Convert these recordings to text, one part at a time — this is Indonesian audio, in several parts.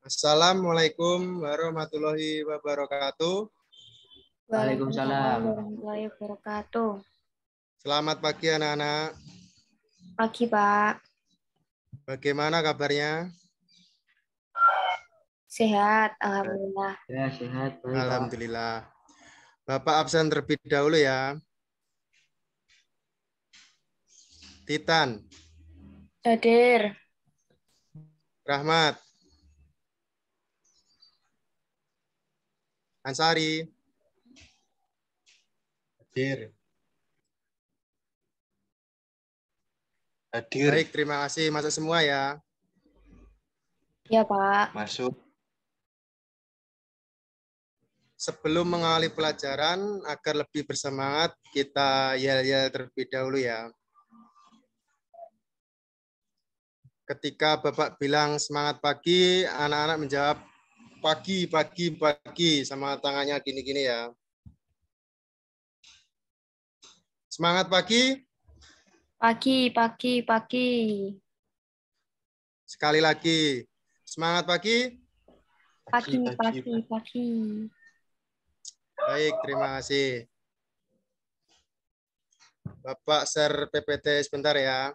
Assalamualaikum warahmatullahi wabarakatuh. Waalaikumsalam. Warahmatullahi wabarakatuh. Selamat pagi anak-anak. Pagi, Pak. Bagaimana kabarnya? Sehat, alhamdulillah. Ya, sehat. Baik, Pak. Alhamdulillah. Bapak absen terlebih dahulu ya. Titan, Hadir. Rahmat, Ansari, hadir. Hadir. Baik, terima kasih. Masuk semua ya. Ya, Pak. Masuk. Sebelum mengawali pelajaran, agar lebih bersemangat, kita yel-yel terlebih dahulu ya. Ketika Bapak bilang semangat pagi, anak-anak menjawab pagi, pagi, pagi, sama tangannya gini-gini ya. Semangat pagi. Pagi, pagi, pagi. Sekali lagi. Semangat pagi. Pagi, pagi, pagi. Baik, terima kasih. Bapak share PPT sebentar ya.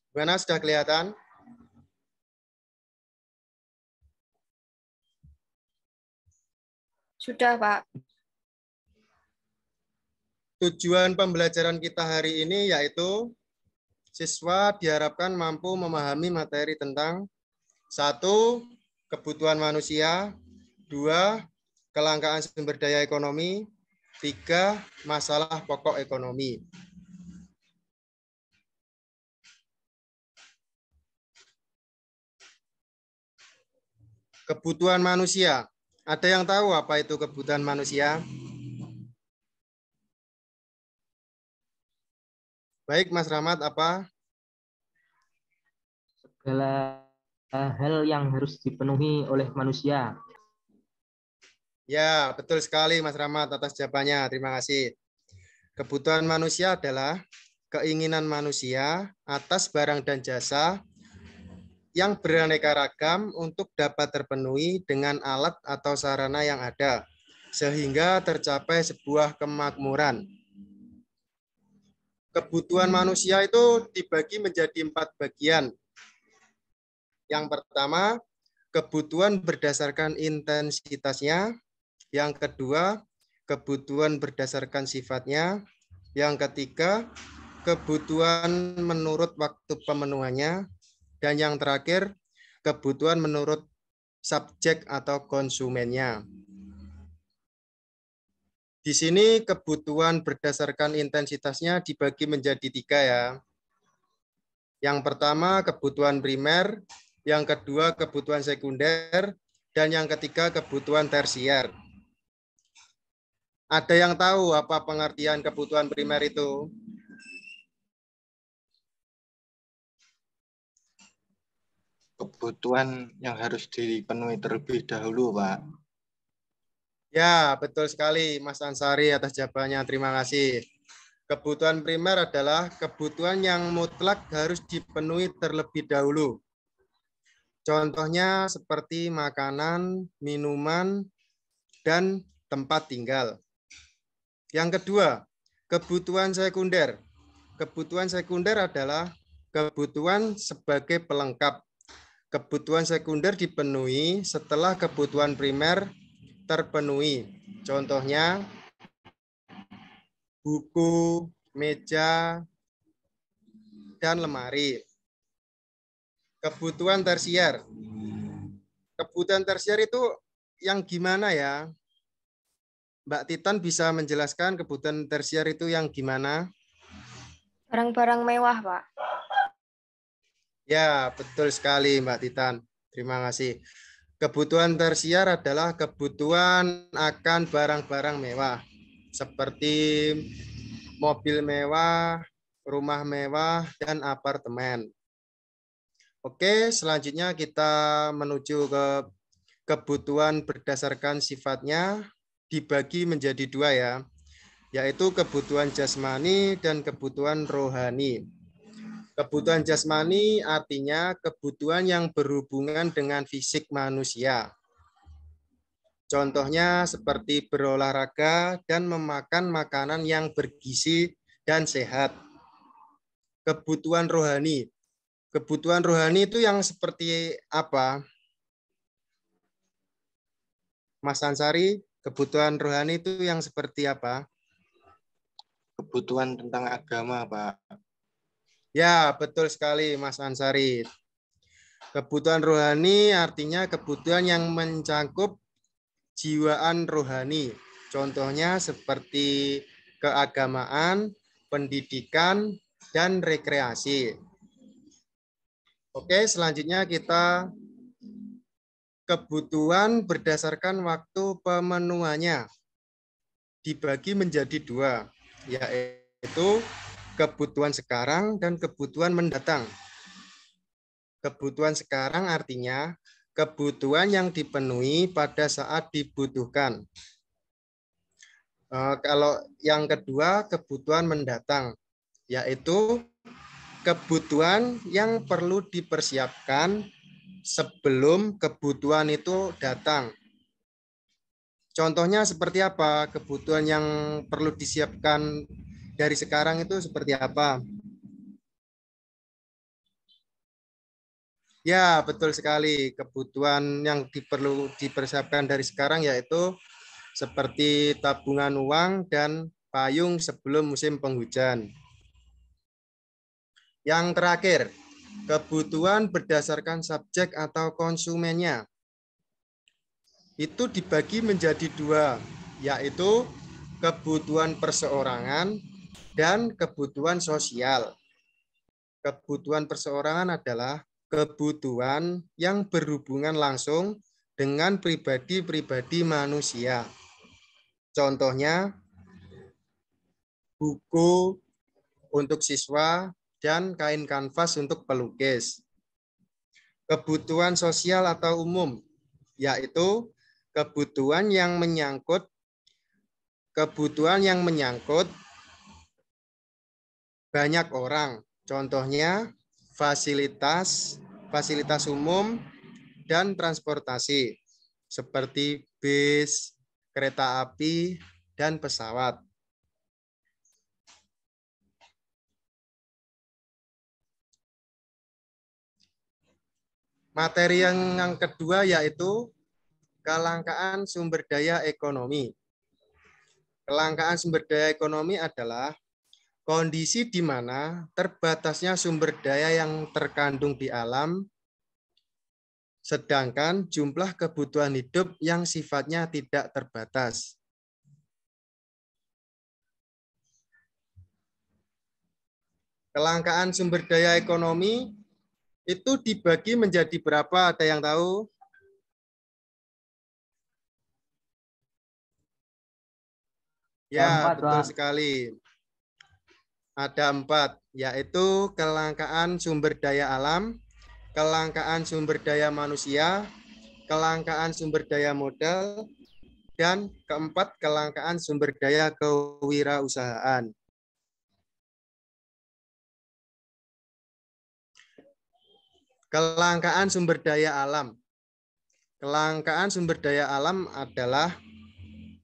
Gimana, sudah kelihatan? Sudah, Pak. Tujuan pembelajaran kita hari ini yaitu siswa diharapkan mampu memahami materi tentang 1. Kebutuhan manusia, 2. Kelangkaan sumber daya ekonomi, 3. Masalah pokok ekonomi. Kebutuhan manusia. Ada yang tahu apa itu kebutuhan manusia? Baik, Mas Rahmat, apa? Segala hal yang harus dipenuhi oleh manusia. Ya, betul sekali Mas Rahmat atas jawabannya. Terima kasih. Kebutuhan manusia adalah keinginan manusia atas barang dan jasa yang beraneka ragam untuk dapat terpenuhi dengan alat atau sarana yang ada, sehingga tercapai sebuah kemakmuran. Kebutuhan manusia itu dibagi menjadi 4 bagian. Yang pertama, kebutuhan berdasarkan intensitasnya. Yang kedua, kebutuhan berdasarkan sifatnya. Yang ketiga, kebutuhan menurut waktu pemenuhannya. Dan yang terakhir, kebutuhan menurut subjek atau konsumennya. Di sini kebutuhan berdasarkan intensitasnya dibagi menjadi 3 ya. Yang pertama kebutuhan primer, yang kedua kebutuhan sekunder, dan yang ketiga kebutuhan tersier. Ada yang tahu apa pengertian kebutuhan primer itu? Kebutuhan yang harus dipenuhi terlebih dahulu, Pak. Ya, betul sekali Mas Ansari atas jawabannya. Terima kasih. Kebutuhan primer adalah kebutuhan yang mutlak harus dipenuhi terlebih dahulu. Contohnya seperti makanan, minuman, dan tempat tinggal. Yang kedua, kebutuhan sekunder. Kebutuhan sekunder adalah kebutuhan sebagai pelengkap. Kebutuhan sekunder dipenuhi setelah kebutuhan primer terpenuhi. Contohnya buku, meja, dan lemari. Kebutuhan tersier. Kebutuhan tersier itu yang gimana ya? Mbak Titan bisa menjelaskan kebutuhan tersier itu yang gimana? Barang-barang mewah, Pak. Ya, betul sekali Mbak Titan. Terima kasih. Kebutuhan tersier adalah kebutuhan akan barang-barang mewah. Seperti mobil mewah, rumah mewah, dan apartemen. Oke, selanjutnya kita menuju ke kebutuhan berdasarkan sifatnya dibagi menjadi dua ya, yaitu kebutuhan jasmani dan kebutuhan rohani. Kebutuhan jasmani artinya kebutuhan yang berhubungan dengan fisik manusia. Contohnya seperti berolahraga dan memakan makanan yang bergizi dan sehat. Kebutuhan rohani. Kebutuhan rohani itu yang seperti apa? Mas Ansari, kebutuhan rohani itu yang seperti apa? Kebutuhan tentang agama, Pak. Ya, betul sekali Mas Ansari. Kebutuhan rohani artinya kebutuhan yang mencakup jiwaan rohani. Contohnya seperti keagamaan, pendidikan, dan rekreasi. Oke, selanjutnya kita kebutuhan berdasarkan waktu pemenuhannya dibagi menjadi dua, yaitu kebutuhan sekarang dan kebutuhan mendatang. Kebutuhan sekarang artinya kebutuhan yang dipenuhi pada saat dibutuhkan. Kalau yang kedua, kebutuhan mendatang, yaitu kebutuhan yang perlu dipersiapkan sebelum kebutuhan itu datang. Contohnya seperti apa? Kebutuhan yang perlu disiapkan dari sekarang itu seperti apa? Ya, betul sekali. Kebutuhan yang perlu dipersiapkan dari sekarang yaitu seperti tabungan uang dan payung sebelum musim penghujan. Yang terakhir, kebutuhan berdasarkan subjek atau konsumennya. Itu dibagi menjadi dua, yaitu kebutuhan perseorangan dan kebutuhan sosial. Kebutuhan perseorangan adalah kebutuhan yang berhubungan langsung dengan pribadi-pribadi manusia. Contohnya, buku untuk siswa dan kain kanvas untuk pelukis. Kebutuhan sosial atau umum, yaitu kebutuhan yang menyangkut banyak orang. Contohnya fasilitas umum dan transportasi seperti bis, kereta api, dan pesawat. Materi yang kedua yaitu kelangkaan sumber daya ekonomi. Kelangkaan sumber daya ekonomi adalah kondisi di mana terbatasnya sumber daya yang terkandung di alam, sedangkan jumlah kebutuhan hidup yang sifatnya tidak terbatas. Kelangkaan sumber daya ekonomi itu dibagi menjadi berapa? Ada yang tahu? Ya, betul sekali. Ada 4, yaitu kelangkaan sumber daya alam, kelangkaan sumber daya manusia, kelangkaan sumber daya modal, dan keempat, kelangkaan sumber daya kewirausahaan. Kelangkaan sumber daya alam. Kelangkaan sumber daya alam adalah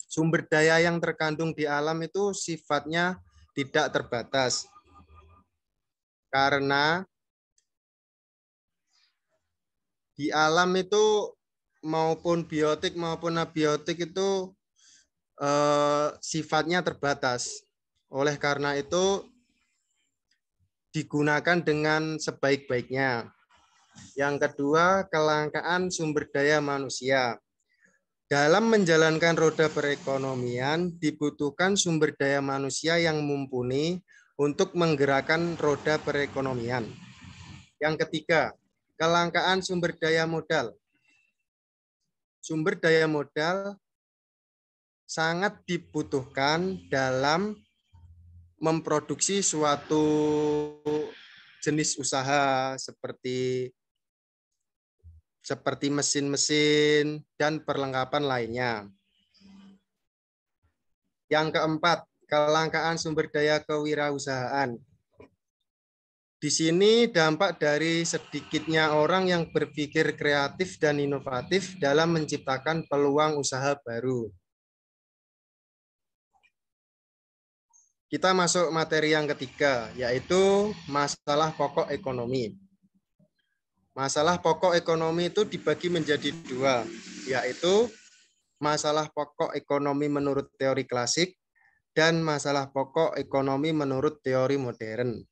sumber daya yang terkandung di alam itu sifatnya tidak terbatas. Karena di alam itu maupun biotik maupun abiotik itu sifatnya terbatas. Oleh karena itu digunakan dengan sebaik-baiknya. Yang kedua, kelangkaan sumber daya manusia. Dalam menjalankan roda perekonomian, dibutuhkan sumber daya manusia yang mumpuni untuk menggerakkan roda perekonomian. Yang ketiga, kelangkaan sumber daya modal. Sumber daya modal sangat dibutuhkan dalam memproduksi suatu jenis usaha seperti seperti mesin-mesin dan perlengkapan lainnya. Yang keempat, kelangkaan sumber daya kewirausahaan. Di sini dampak dari sedikitnya orang yang berpikir kreatif dan inovatif dalam menciptakan peluang usaha baru. Kita masuk materi yang ketiga, yaitu masalah pokok ekonomi. Masalah pokok ekonomi itu dibagi menjadi dua, yaitu masalah pokok ekonomi menurut teori klasik dan masalah pokok ekonomi menurut teori modern.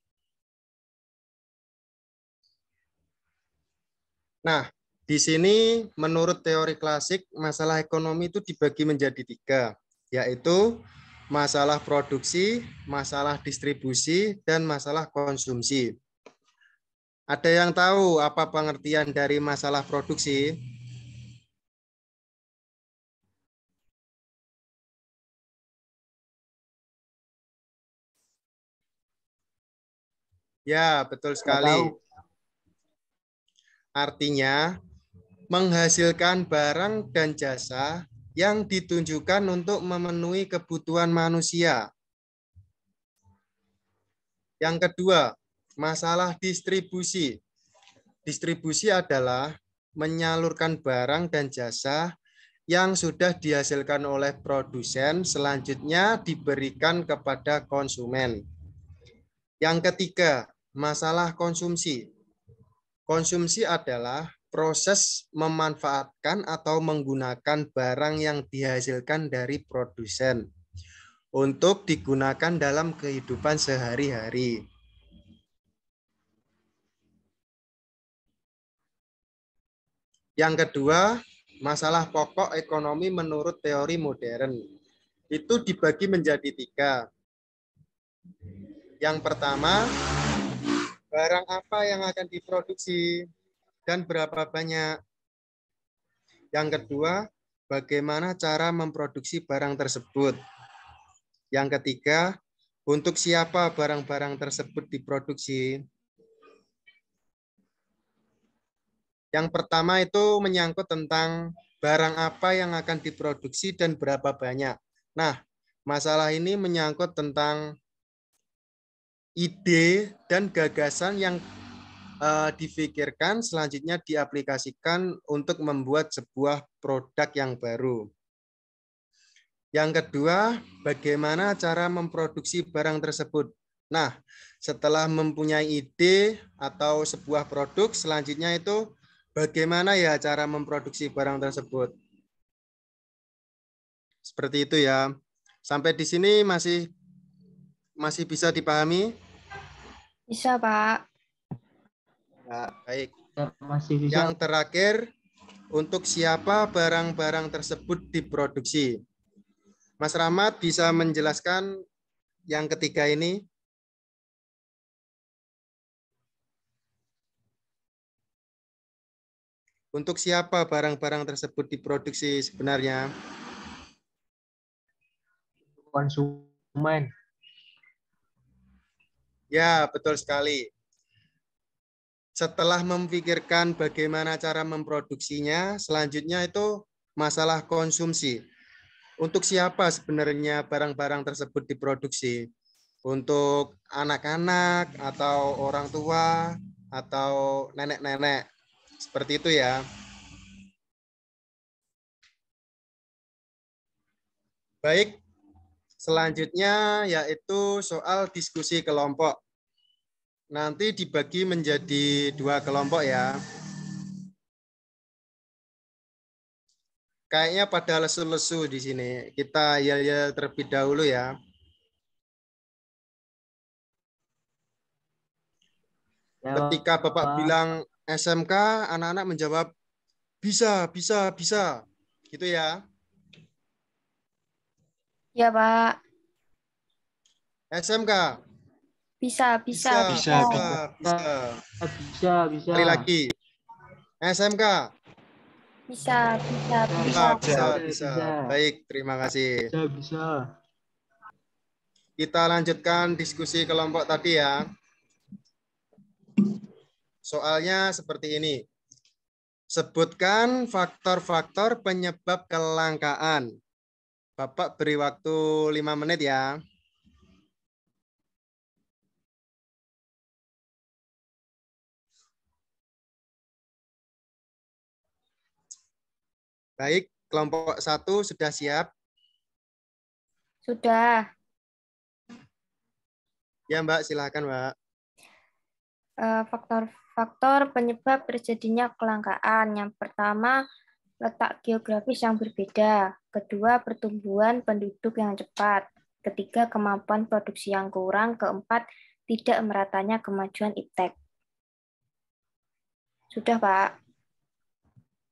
Nah, di sini menurut teori klasik, masalah ekonomi itu dibagi menjadi tiga, yaitu masalah produksi, masalah distribusi, dan masalah konsumsi. Ada yang tahu apa pengertian dari masalah produksi? Ya, betul sekali. tahu. Artinya, menghasilkan barang dan jasa yang ditunjukkan untuk memenuhi kebutuhan manusia. Yang kedua, masalah distribusi. Distribusi adalah menyalurkan barang dan jasa yang sudah dihasilkan oleh produsen, selanjutnya diberikan kepada konsumen. Yang ketiga, masalah konsumsi. Konsumsi adalah proses memanfaatkan atau menggunakan barang yang dihasilkan dari produsen untuk digunakan dalam kehidupan sehari-hari. Yang kedua, masalah pokok ekonomi menurut teori modern. Itu dibagi menjadi tiga. Yang pertama, barang apa yang akan diproduksi dan berapa banyak. Yang kedua, bagaimana cara memproduksi barang tersebut. Yang ketiga, untuk siapa barang-barang tersebut diproduksi. Yang pertama itu menyangkut tentang barang apa yang akan diproduksi dan berapa banyak. Nah, masalah ini menyangkut tentang ide dan gagasan yang difikirkan, selanjutnya diaplikasikan untuk membuat sebuah produk yang baru. Yang kedua, bagaimana cara memproduksi barang tersebut. Nah, setelah mempunyai ide atau sebuah produk, selanjutnya itu bagaimana ya cara memproduksi barang tersebut. Seperti itu ya. Sampai di sini masih bisa dipahami? Bisa, Pak. Ya, baik. Ya, masih bisa. Yang terakhir, untuk siapa barang-barang tersebut diproduksi. Mas Rahmat bisa menjelaskan yang ketiga ini? Untuk siapa barang-barang tersebut diproduksi sebenarnya? Konsumen. Ya, betul sekali. Setelah memikirkan bagaimana cara memproduksinya, selanjutnya itu masalah konsumsi. Untuk siapa sebenarnya barang-barang tersebut diproduksi? Untuk anak-anak atau orang tua atau nenek-nenek? Seperti itu ya. Baik, selanjutnya yaitu soal diskusi kelompok. Nanti dibagi menjadi dua kelompok ya. Kayaknya pada lesu-lesu di sini. Kita ya terlebih dahulu ya. Ketika Bapak bilang SMK, anak-anak menjawab bisa, bisa, bisa. Gitu ya. Ya, Pak. SMK. Bisa, bisa, Bisa, bisa. Bisa. Sekali lagi. SMK. Bisa, bisa, Bisa. Baik, terima kasih. Bisa. Kita lanjutkan diskusi kelompok tadi ya. Soalnya seperti ini. Sebutkan faktor-faktor penyebab kelangkaan. Bapak beri waktu 5 menit ya. Baik, kelompok 1 sudah siap? Sudah. Ya Mbak, silakan Mbak. Faktor-faktor penyebab terjadinya kelangkaan. Yang pertama, letak geografis yang berbeda. Kedua, pertumbuhan penduduk yang cepat. Ketiga, kemampuan produksi yang kurang. Keempat, tidak meratanya kemajuan iptek. Sudah, Pak.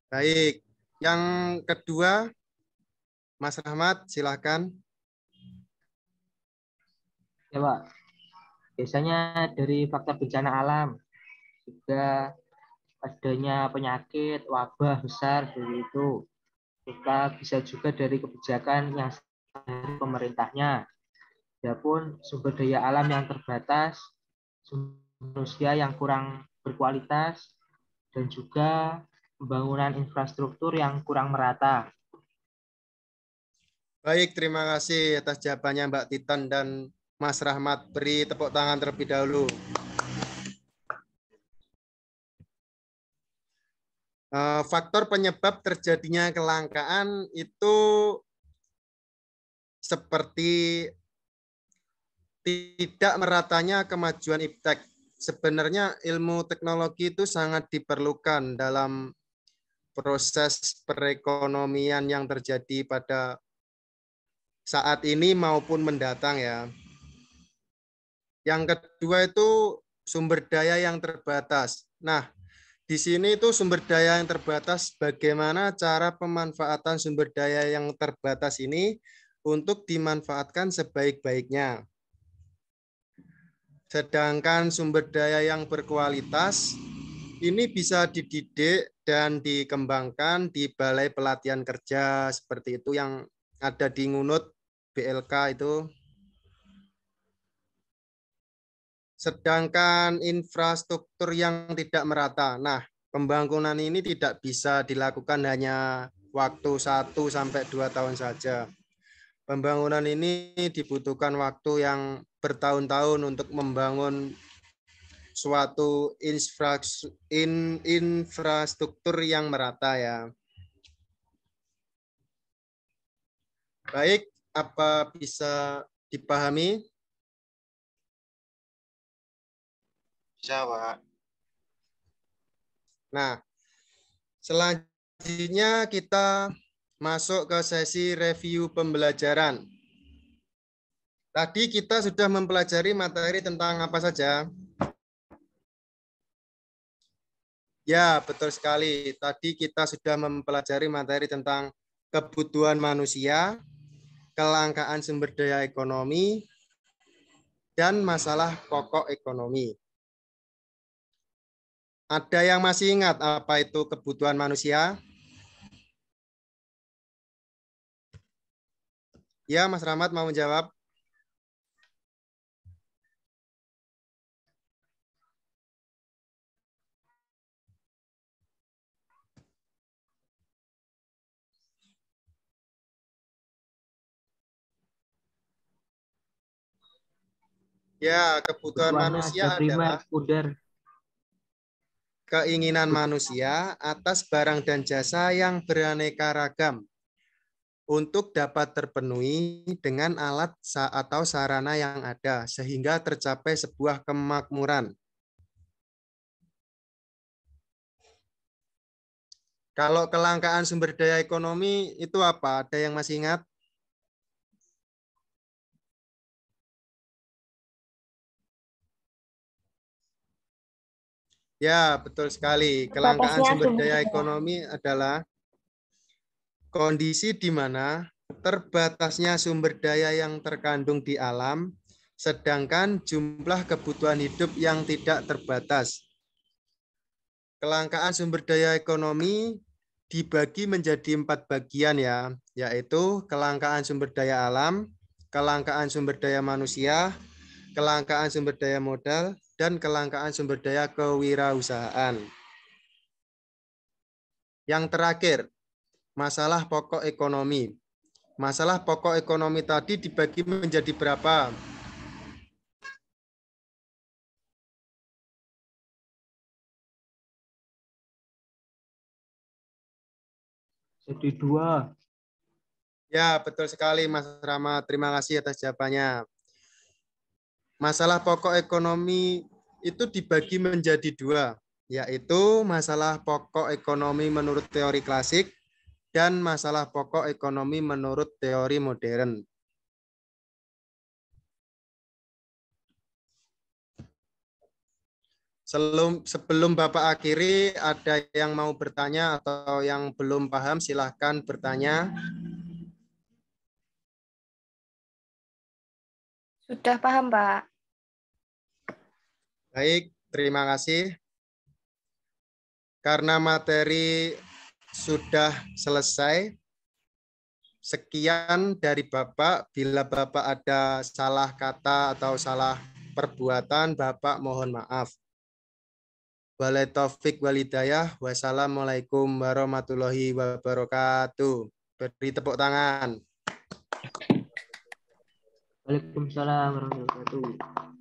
Baik, yang kedua, Mas Rahmat, silakan. Ya, Pak. Biasanya dari faktor bencana alam, juga adanya penyakit, wabah besar dari itu. Kita bisa juga dari kebijakan yang dari pemerintahnya. Adapun sumber daya alam yang terbatas, sumber manusia yang kurang berkualitas, dan juga pembangunan infrastruktur yang kurang merata. Baik, terima kasih atas jawabannya Mbak Titan dan Mas Rahmat. Beri tepuk tangan terlebih dahulu. Faktor penyebab terjadinya kelangkaan itu seperti tidak meratanya kemajuan iptek. Sebenarnya ilmu teknologi itu sangat diperlukan dalam proses perekonomian yang terjadi pada saat ini maupun mendatang ya. Yang kedua itu sumber daya yang terbatas. Nah, di sini itu sumber daya yang terbatas, bagaimana cara pemanfaatan sumber daya yang terbatas ini untuk dimanfaatkan sebaik-baiknya. Sedangkan sumber daya yang berkualitas ini bisa dididik dan dikembangkan di Balai Pelatihan Kerja seperti itu yang ada di Ngunut BLK itu. Sedangkan infrastruktur yang tidak merata. Nah, pembangunan ini tidak bisa dilakukan hanya waktu 1 sampai 2 tahun saja. Pembangunan ini dibutuhkan waktu yang bertahun-tahun untuk membangun suatu infrastruktur yang merata ya. Baik, apa bisa dipahami? Bisa, Pak. Nah, selanjutnya kita masuk ke sesi review pembelajaran. Tadi kita sudah mempelajari materi tentang apa saja? Ya, betul sekali. Tadi kita sudah mempelajari materi tentang kebutuhan manusia, kelangkaan sumber daya ekonomi, dan masalah pokok ekonomi. Ada yang masih ingat apa itu kebutuhan manusia? Ya, Mas Rahmat mau menjawab. Ya, kebutuhan Kebutuhannya manusia ada primer, adalah sekunder. keinginan manusia atas barang dan jasa yang beraneka ragam untuk dapat terpenuhi dengan alat atau sarana yang ada, sehingga tercapai sebuah kemakmuran. Kalau kelangkaan sumber daya ekonomi itu apa? Ada yang masih ingat? Ya, betul sekali. Kelangkaan Terbatasnya sumber sumber daya daya. ekonomi adalah kondisi di mana terbatasnya sumber daya yang terkandung di alam, sedangkan jumlah kebutuhan hidup yang tidak terbatas. Kelangkaan sumber daya ekonomi dibagi menjadi 4 bagian ya, yaitu kelangkaan sumber daya alam, kelangkaan sumber daya manusia, kelangkaan sumber daya modal, dan kelangkaan sumber daya kewirausahaan. Yang terakhir, masalah pokok ekonomi. Masalah pokok ekonomi tadi dibagi menjadi berapa? Jadi 2. Ya, betul sekali Mas Rama. Terima kasih atas jawabannya. Masalah pokok ekonomi itu dibagi menjadi 2, yaitu masalah pokok ekonomi menurut teori klasik dan masalah pokok ekonomi menurut teori modern. Sebelum Bapak akhiri, ada yang mau bertanya atau yang belum paham, silahkan bertanya. Sudah paham, Pak. Baik, terima kasih. Karena materi sudah selesai, sekian dari Bapak. Bila Bapak ada salah kata atau salah perbuatan, Bapak mohon maaf. Wallaikumsalam taufik walhidayah. Wassalamualaikum warahmatullahi wabarakatuh. Beri tepuk tangan. Waalaikumsalam warahmatullahi wabarakatuh.